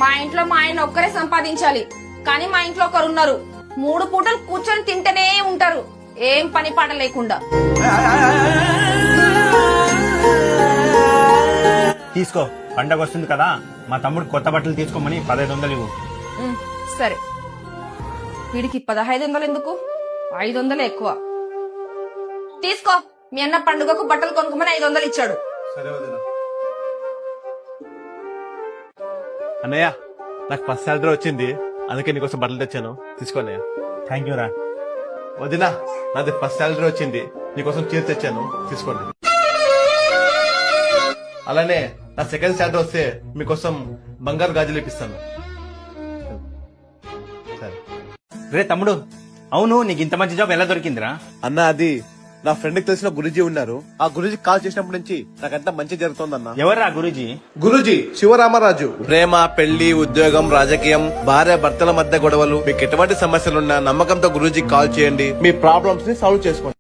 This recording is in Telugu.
మా ఇంట్లో మా ఆయన ఒక్కరే సంపాదించాలి, కానీ మా ఇంట్లో ఒకరు ఉన్నారు 3 పూటలు కూర్చొని తింటూనే ఉంటారు, ఏం పని పాట లేకుండా. తీసుకో, పండగ వస్తుంది కదా, మా తమ్ముడు కొత్త బట్టలు తీసుకోమని 1500 ఇవ్వు. సరే, వీడికి 1500 ఎందుకు, 500 ఎక్కువ. తీసుకో, మీ అన్న పండుగకు బట్టలు కొనుక్కోమని 500 ఇచ్చాడు. అన్నయ్య, నాకు ఫస్ట్ సాలరీ వచ్చింది, అందుకే నీకోసం బట్టలు తెచ్చాను, తీసుకో అన్నయ్య. థ్యాంక్ యూ రా. వదినా, నాది ఫస్ట్ సాలరీ వచ్చింది, నీకోసం చీర తెచ్చాను, తీసుకోండి. అలానే నా సెకండ్ సాలరీ వస్తే మీకోసం బంగారు గాజులు ఇప్పిస్తాను. సరే. రే తమ్ముడు, అవును నీకు ఇంత మంచి జాబ్ ఎలా దొరికిందిరా? అన్న, అది నా ఫ్రెండ్ కి తెలిసిన గురూజీ ఉన్నారు, ఆ గురూజీ కాల్ చేసినప్పటి నుంచి నాకంతా మంచి జరుగుతోందన్న. ఎవర్రా గురూజీ? గురూజీ శివరామరాజు. ప్రేమ, పెళ్లి, ఉద్యోగం, రాజకీయం, భార్య భర్తల మధ్య గొడవలు, మీకు ఎటువంటి సమస్యలున్నా నమ్మకంతో గురూజీ కాల్ చేయండి, మీ ప్రాబ్లమ్స్ ని సాల్వ్ చేసుకోండి.